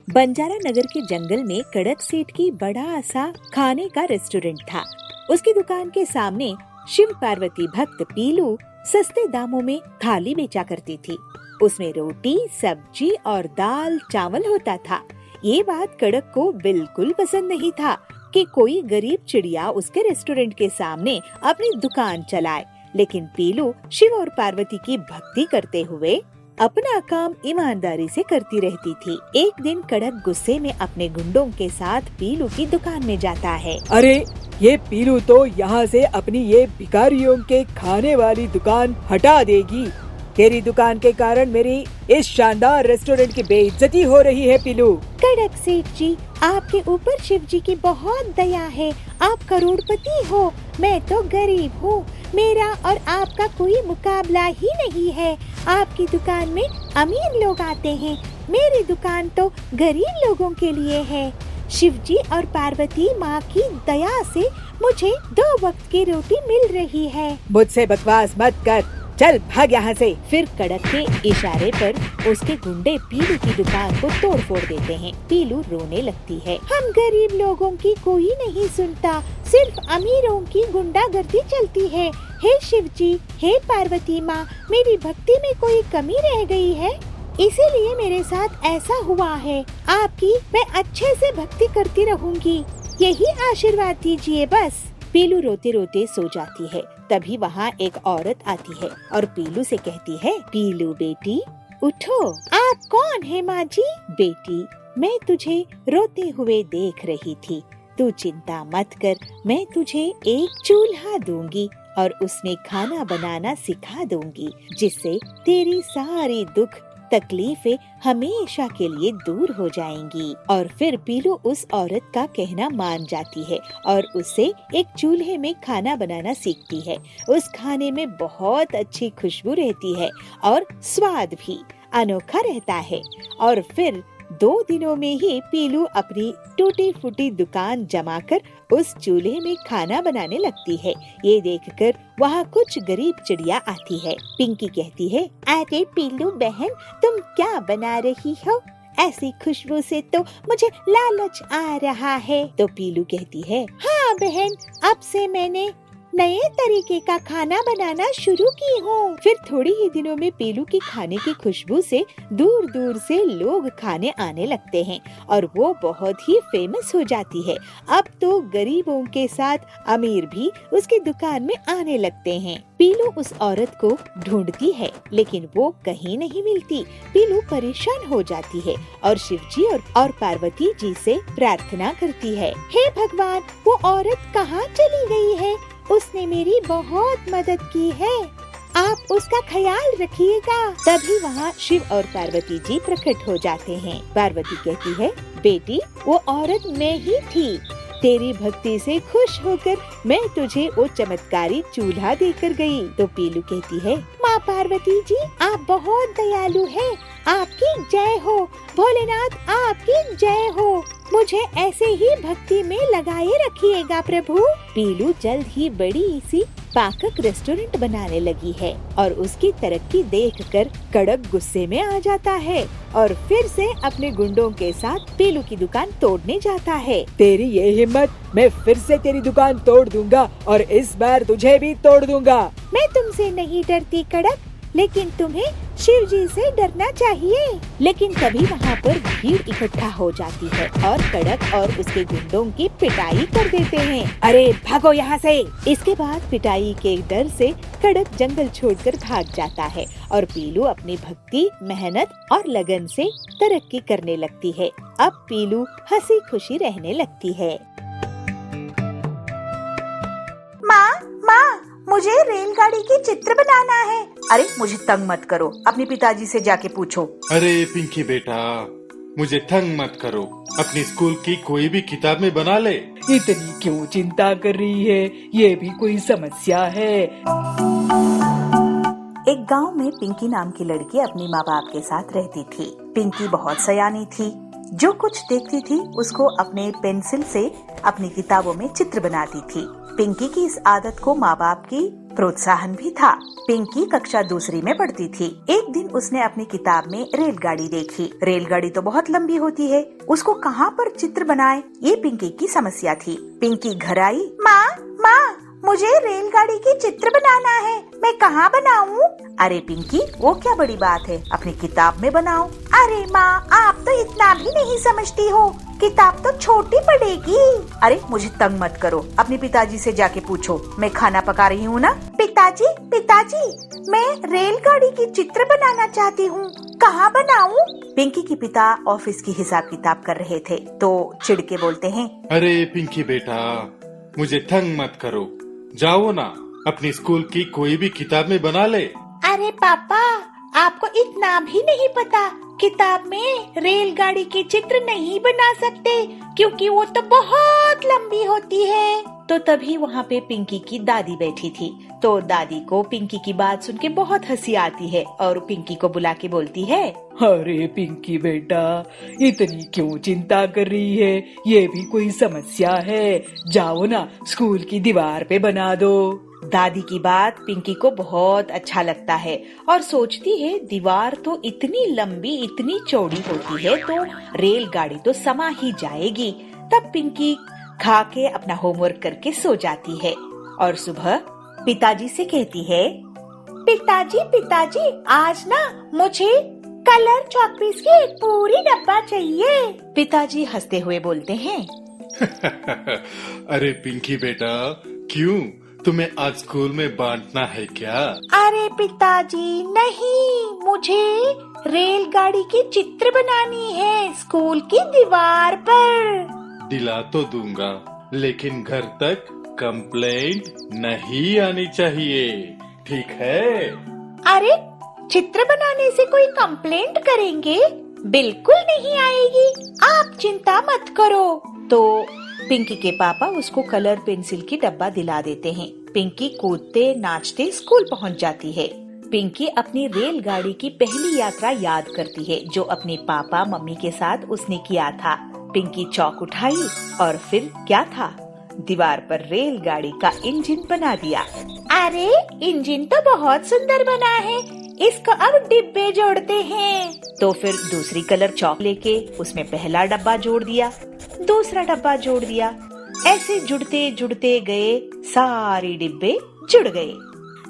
बंजारा नगर के जंगल में कड़क सेठ की बड़ा सा खाने का रेस्टोरेंट था। उसकी दुकान के सामने शिव पार्वती भक्त पीलू सस्ते दामों में थाली बेचा करती थी। उसमें रोटी, सब्जी और दाल चावल होता था। ये बात कड़क को बिल्कुल पसंद नहीं था कि कोई गरीब चिड़िया उसके रेस्टोरेंट के सामने अपनी दुकान चलाए। लेकिन पीलू शिव और पार्वती की भक्ति करते हुए अपना काम ईमानदारी से करती रहती थी। एक दिन कड़क गुस्से में अपने गुंडों के साथ पीलू की दुकान में जाता है। अरे ये पीलू तो यहाँ से अपनी ये भिखारियों के खाने वाली दुकान हटा देगी। तेरी दुकान के कारण मेरी इस शानदार रेस्टोरेंट की बेइज्जती हो रही है पीलू। कड़क सेठ जी, आपके ऊपर शिव जी की बहुत दया है। आप करोड़पति हो, मैं तो गरीब हूँ। मेरा और आपका कोई मुकाबला ही नहीं है। आपकी दुकान में अमीर लोग आते हैं, मेरी दुकान तो गरीब लोगों के लिए है। शिव जी और पार्वती माँ की दया से मुझे 2 वक्त की रोटी मिल रही है। मुझसे बकवास मत कर, चल भाग यहाँ से। फिर कड़क के इशारे पर उसके गुंडे पीलू की दुकान को तोड़ फोड़ देते हैं। पीलू रोने लगती है। हम गरीब लोगों की कोई नहीं सुनता, सिर्फ अमीरों की गुंडागर्दी चलती है। हे शिव जी, हे पार्वती माँ, मेरी भक्ति में कोई कमी रह गई है, इसीलिए मेरे साथ ऐसा हुआ है। आपकी मैं अच्छे से भक्ति करती रहूंगी, यही आशीर्वाद दीजिए बस। पीलू रोते रोते सो जाती है। तभी वहाँ एक औरत आती है और पीलू से कहती है, पीलू बेटी उठो। आप कौन है माँ जी? बेटी, मैं तुझे रोते हुए देख रही थी। तू चिंता मत कर, मैं तुझे एक चूल्हा दूंगी और उसमें खाना बनाना सिखा दूंगी, जिससे तेरी सारी दुख तकलीफें हमेशा के लिए दूर हो जाएंगी। और फिर पीलू उस औरत का कहना मान जाती है और उससे एक चूल्हे में खाना बनाना सीखती है। उस खाने में बहुत अच्छी खुशबू रहती है और स्वाद भी अनोखा रहता है। और फिर 2 दिनों में ही पीलू अपनी टूटी फूटी दुकान जमाकर उस चूल्हे में खाना बनाने लगती है। ये देखकर वहाँ कुछ गरीब चिड़िया आती है। पिंकी कहती है, अरे पीलू बहन, तुम क्या बना रही हो? ऐसी खुशबू से तो मुझे लालच आ रहा है। तो पीलू कहती है, हाँ बहन, अब से मैंने नए तरीके का खाना बनाना शुरू की हूँ। फिर थोड़ी ही दिनों में पीलू की खाने की खुशबू से दूर दूर से लोग खाने आने लगते हैं और वो बहुत ही फेमस हो जाती है। अब तो गरीबों के साथ अमीर भी उसकी दुकान में आने लगते हैं। पीलू उस औरत को ढूंढती है, लेकिन वो कहीं नहीं मिलती। पीलू परेशान हो जाती है और शिवजी और पार्वती जी से प्रार्थना करती है, हे भगवान, वो औरत कहाँ चली गई है? उसने मेरी बहुत मदद की है, आप उसका ख्याल रखिएगा। तभी वहाँ शिव और पार्वती जी प्रकट हो जाते हैं। पार्वती कहती है, बेटी, वो औरत मैं ही थी। तेरी भक्ति से खुश होकर मैं तुझे वो चमत्कारी चूल्हा देकर गई। तो पीलू कहती है, माँ पार्वती जी, आप बहुत दयालु हैं, आपकी जय हो। भोलेनाथ, आपकी जय हो। मुझे ऐसे ही भक्ति में लगाए रखिएगा प्रभु। पीलू जल्द ही बड़ी सी पाकक रेस्टोरेंट बनाने लगी है और उसकी तरक्की देखकर कड़क गुस्से में आ जाता है और फिर से अपने गुंडों के साथ पीलू की दुकान तोड़ने जाता है। तेरी ये हिम्मत, मैं फिर से तेरी दुकान तोड़ दूंगा और इस बार तुझे भी तोड़ दूंगा। मैं तुमसे नहीं डरती कड़क, लेकिन तुम्हें शिव जी से डरना चाहिए। लेकिन तभी वहाँ पर भीड़ इकट्ठा हो जाती है और कड़क और उसके गुंडों की पिटाई कर देते हैं। अरे भागो यहाँ से। इसके बाद पिटाई के डर से कड़क जंगल छोड़कर भाग जाता है और पीलू अपनी भक्ति, मेहनत और लगन से तरक्की करने लगती है। अब पीलू हंसी खुशी रहने लगती है। माँ, मुझे रेलगाड़ी की चित्र बनाना है। अरे मुझे तंग मत करो, अपने पिताजी से जाके पूछो। अरे पिंकी बेटा, मुझे तंग मत करो, अपनी स्कूल की कोई भी किताब में बना ले। इतनी क्यों चिंता कर रही है? ये भी कोई समस्या है? एक गांव में पिंकी नाम की लड़की अपनी माँ बाप के साथ रहती थी। पिंकी बहुत सयानी थी, जो कुछ देखती थी उसको अपने पेंसिल से अपनी किताबों में चित्र बनाती थी। पिंकी की इस आदत को माँ बाप की प्रोत्साहन भी था। पिंकी कक्षा दूसरी में पढ़ती थी। एक दिन उसने अपनी किताब में रेलगाड़ी देखी। रेलगाड़ी तो बहुत लंबी होती है, उसको कहाँ पर चित्र बनाए, ये पिंकी की समस्या थी। पिंकी घर आई। माँ, मुझे रेलगाड़ी की चित्र बनाना है, मैं कहाँ बनाऊँ? अरे पिंकी, वो क्या बड़ी बात है, अपनी किताब में बनाओ। अरे माँ, आप तो इतना भी नहीं समझती हो, किताब तो छोटी पड़ेगी। अरे मुझे तंग मत करो, अपने पिताजी से जाके पूछो, मैं खाना पका रही हूँ ना। पिताजी, मैं रेलगाड़ी की चित्र बनाना चाहती हूँ, कहाँ बनाऊँ? पिंकी के पिता ऑफिस की हिसाब किताब कर रहे थे तो चिढ़ के बोलते हैं, अरे पिंकी बेटा, मुझे तंग मत करो, जाओ ना, अपनी स्कूल की कोई भी किताब में बना ले। अरे पापा, आपको इतना भी नहीं पता, किताब में रेलगाड़ी के चित्र नहीं बना सकते क्योंकि वो तो बहुत लंबी होती है। तो तभी वहाँ पे पिंकी की दादी बैठी थी। तो दादी को पिंकी की बात सुन के बहुत हंसी आती है और पिंकी को बुला के बोलती है, अरे पिंकी बेटा, इतनी क्यों चिंता कर रही है, ये भी कोई समस्या है, जाओ ना स्कूल की दीवार पे बना दो। दादी की बात पिंकी को बहुत अच्छा लगता है और सोचती है दीवार तो इतनी लंबी इतनी चौड़ी होती है तो रेलगाड़ी तो समा ही जाएगी। तब पिंकी खा के अपना होमवर्क करके सो जाती है और सुबह पिताजी से कहती है, पिताजी आज ना मुझे कलर चॉकपीस की एक पूरी डब्बा चाहिए। पिताजी हंसते हुए बोलते हैं, अरे पिंकी बेटा, क्यों, तुम्हें आज स्कूल में बांटना है क्या? अरे पिताजी नहीं, मुझे रेलगाड़ी की चित्र बनानी है स्कूल की दीवार पर। दिला तो दूंगा, लेकिन घर तक कंप्लेंट नहीं आनी चाहिए, ठीक है? अरे चित्र बनाने से कोई कंप्लेंट करेंगे? बिल्कुल नहीं आएगी, आप चिंता मत करो। तो पिंकी के पापा उसको कलर पेंसिल की डब्बा दिला देते हैं। पिंकी कूदते नाचते स्कूल पहुंच जाती है। पिंकी अपनी रेलगाड़ी की पहली यात्रा याद करती है जो अपने पापा मम्मी के साथ उसने किया था। पिंकी चौक उठाई और फिर क्या था, दीवार पर रेलगाड़ी का इंजन बना दिया। अरे इंजन तो बहुत सुंदर बना है, इसको अब डिब्बे जोड़ते हैं। तो फिर दूसरी कलर चौक लेके उसमें पहला डब्बा जोड़ दिया, दूसरा डब्बा जोड़ दिया, ऐसे जुड़ते जुड़ते गए, सारे डिब्बे जुड़ गए।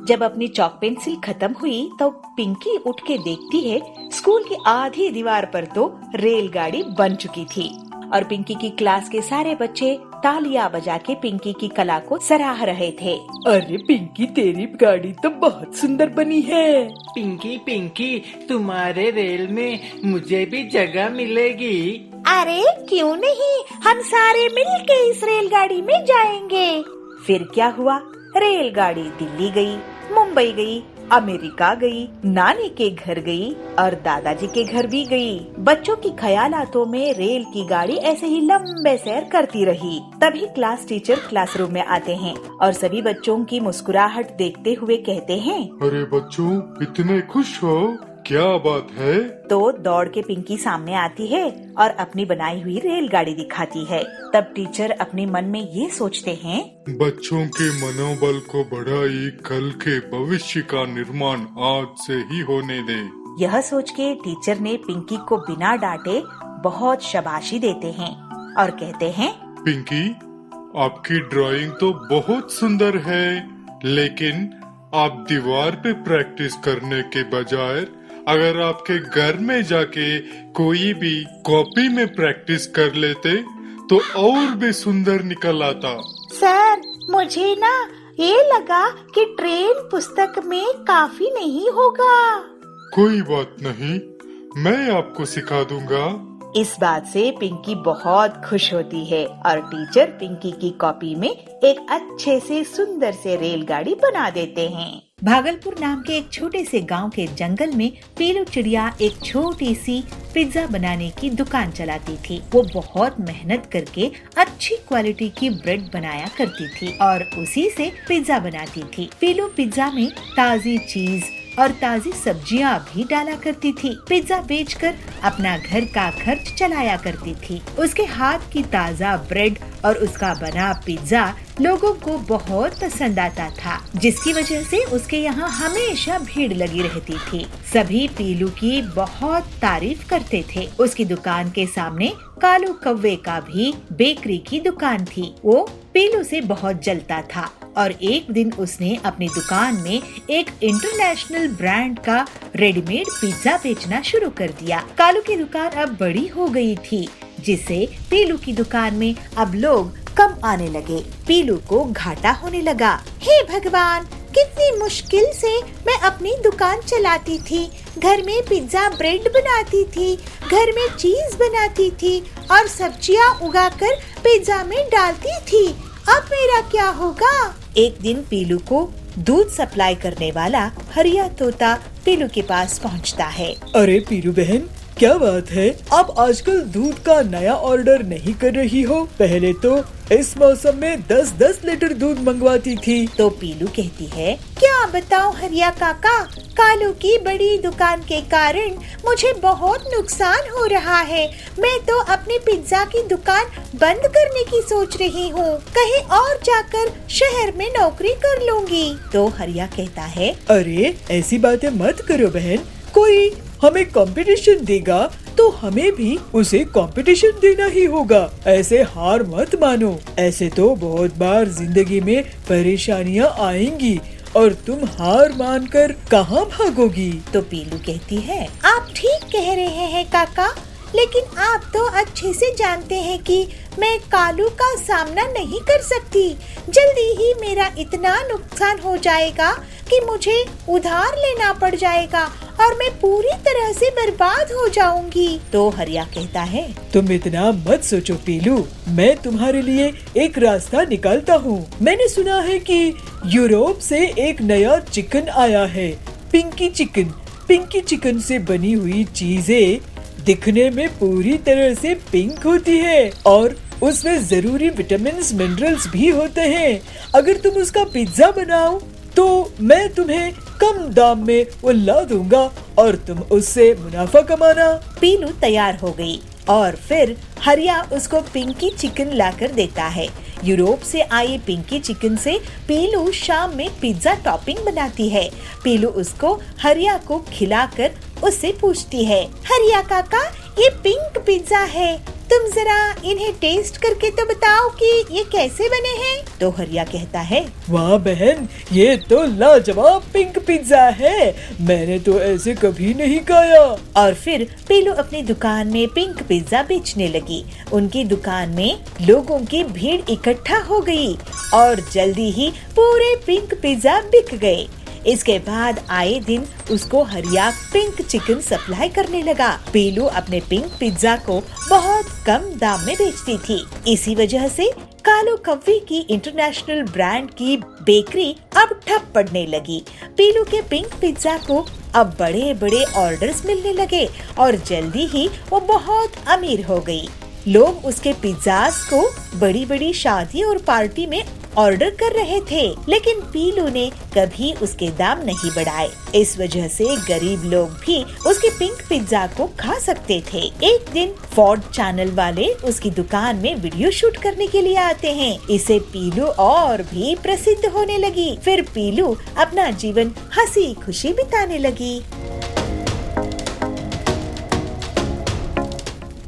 जब अपनी चौक पेंसिल खत्म हुई तो पिंकी उठ के देखती है स्कूल की आधी दीवार पर तो रेलगाड़ी बन चुकी थी और पिंकी की क्लास के सारे बच्चे तालियां बजा के पिंकी की कला को सराह रहे थे। अरे पिंकी, तेरी गाड़ी तो बहुत सुंदर बनी है। पिंकी, तुम्हारे रेल में मुझे भी जगह मिलेगी? अरे क्यों नहीं, हम सारे मिलके इस रेलगाड़ी में जाएंगे। फिर क्या हुआ, रेलगाड़ी दिल्ली गई, मुंबई गई, अमेरिका गई, नानी के घर गई और दादाजी के घर भी गई। बच्चों की ख्यालातों में रेल की गाड़ी ऐसे ही लंबे सैर करती रही। तभी क्लास टीचर क्लासरूम में आते हैं और सभी बच्चों की मुस्कुराहट देखते हुए कहते हैं, अरे बच्चों, इतने खुश हो, क्या बात है? तो दौड़ के पिंकी सामने आती है और अपनी बनाई हुई रेलगाड़ी दिखाती है। तब टीचर अपने मन में ये सोचते हैं, बच्चों के मनोबल को बढ़ाई, कल के भविष्य का निर्माण आज से ही होने दे। यह सोच के टीचर ने पिंकी को बिना डांटे बहुत शाबाशी देते हैं और कहते हैं, पिंकी, आपकी ड्राइंग तो बहुत सुंदर है, लेकिन आप दीवार पे प्रैक्टिस करने के बजाय अगर आपके घर में जाके कोई भी कॉपी में प्रैक्टिस कर लेते तो और भी सुंदर निकल आता। सर, मुझे ना ये लगा कि ट्रेन पुस्तक में काफी नहीं होगा। कोई बात नहीं, मैं आपको सिखा दूंगा। इस बात से पिंकी बहुत खुश होती है और टीचर पिंकी की कॉपी में एक अच्छे से सुंदर से रेलगाड़ी बना देते हैं। भागलपुर नाम के एक छोटे से गांव के जंगल में पीलू चिड़िया एक छोटी सी पिज्जा बनाने की दुकान चलाती थी। वो बहुत मेहनत करके अच्छी क्वालिटी की ब्रेड बनाया करती थी और उसी से पिज्जा बनाती थी। पीलू पिज्जा में ताजी चीज और ताज़ी सब्जियां भी डाला करती थी। पिज्जा बेचकर अपना घर का खर्च चलाया करती थी। उसके हाथ की ताज़ा ब्रेड और उसका बना पिज्जा लोगों को बहुत पसंद आता था, जिसकी वजह से उसके यहाँ हमेशा भीड़ लगी रहती थी। सभी पीलू की बहुत तारीफ करते थे। उसकी दुकान के सामने कालू कौवे का भी बेकरी की दुकान थी। वो पीलू से बहुत जलता था और एक दिन उसने अपनी दुकान में एक इंटरनेशनल ब्रांड का रेडीमेड पिज्जा बेचना शुरू कर दिया। कालू की दुकान अब बड़ी हो गई थी, जिससे पीलू की दुकान में अब लोग कम आने लगे। पीलू को घाटा होने लगा। हे भगवान, कितनी मुश्किल से मैं अपनी दुकान चलाती थी। घर में पिज्जा ब्रेड बनाती थी, घर में चीज बनाती थी और सब्जियां उगाकर पिज्जा में डालती थी। अब मेरा क्या होगा? एक दिन पीलू को दूध सप्लाई करने वाला हरिया तोता पीलू के पास पहुंचता है। अरे पीलू बहन, क्या बात है, आप आजकल दूध का नया ऑर्डर नहीं कर रही हो? पहले तो इस मौसम में 10-10 लीटर दूध मंगवाती थी। तो पीलू कहती है, क्या बताऊं हरिया काका, कालू की बड़ी दुकान के कारण मुझे बहुत नुकसान हो रहा है। मैं तो अपनी पिज्जा की दुकान बंद करने की सोच रही हूँ। कहीं और जाकर शहर में नौकरी कर लूंगी। तो हरिया कहता है, अरे ऐसी बातें मत करो बहन, कोई हमें कंपटीशन देगा तो हमें भी उसे कंपटीशन देना ही होगा। ऐसे हार मत मानो। ऐसे तो बहुत बार जिंदगी में परेशानियां आएंगी और तुम हार मानकर कहाँ भागोगी? तो पीलू कहती है, आप ठीक कह रहे हैं काका, लेकिन आप तो अच्छे से जानते हैं कि मैं कालू का सामना नहीं कर सकती। जल्दी ही मेरा इतना नुकसान हो जाएगा कि मुझे उधार लेना पड़ जाएगा और मैं पूरी तरह से बर्बाद हो जाऊंगी। तो हरिया कहता है, तुम इतना मत सोचो पीलू, मैं तुम्हारे लिए एक रास्ता निकालता हूँ। मैंने सुना है कि यूरोप से एक नया चिकन आया है, पिंकी चिकन। पिंकी चिकन से बनी हुई चीजें दिखने में पूरी तरह से पिंक होती है और उसमें जरूरी विटामिन्स मिनरल्स भी होते हैं। अगर तुम उसका पिज्जा बनाओ तो मैं तुम्हें कम दाम में वो ला दूंगा और तुम उससे मुनाफा कमाना। पीलू तैयार हो गई और फिर हरिया उसको पिंकी चिकन लाकर देता है। यूरोप से आई पिंकी चिकन से पीलू शाम में पिज्जा टॉपिंग बनाती है। पीलू उसको हरिया को खिलाकर उससे पूछती है, हरिया काका, ये पिंक पिज्जा है, तुम जरा इन्हें टेस्ट करके तो बताओ कि ये कैसे बने हैं। तो हरिया कहता है, वाह बहन, ये तो लाजवाब पिंक पिज्जा है, मैंने तो ऐसे कभी नहीं खाया। और फिर पीलू अपनी दुकान में पिंक पिज्जा बेचने लगी। उनकी दुकान में लोगों की भीड़ इकट्ठा हो गई और जल्दी ही पूरे पिंक पिज्जा बिक गए। इसके बाद आए दिन उसको हरिया पिंक चिकन सप्लाई करने लगा। पीलू अपने पिंक पिज्जा को बहुत कम दाम में बेचती थी। इसी वजह से कालू कौवे की इंटरनेशनल ब्रांड की बेकरी अब ठप पड़ने लगी। पीलू के पिंक पिज्जा को अब बड़े बड़े ऑर्डर्स मिलने लगे और जल्दी ही वो बहुत अमीर हो गई। लोग उसके पिज्जास को बड़ी बड़ी शादी और पार्टी में ऑर्डर कर रहे थे, लेकिन पीलू ने कभी उसके दाम नहीं बढ़ाए। इस वजह से गरीब लोग भी उसके पिंक पिज्जा को खा सकते थे। एक दिन फोर्ड चैनल वाले उसकी दुकान में वीडियो शूट करने के लिए आते हैं। इसे पीलू और भी प्रसिद्ध होने लगी। फिर पीलू अपना जीवन हंसी खुशी बिताने लगी।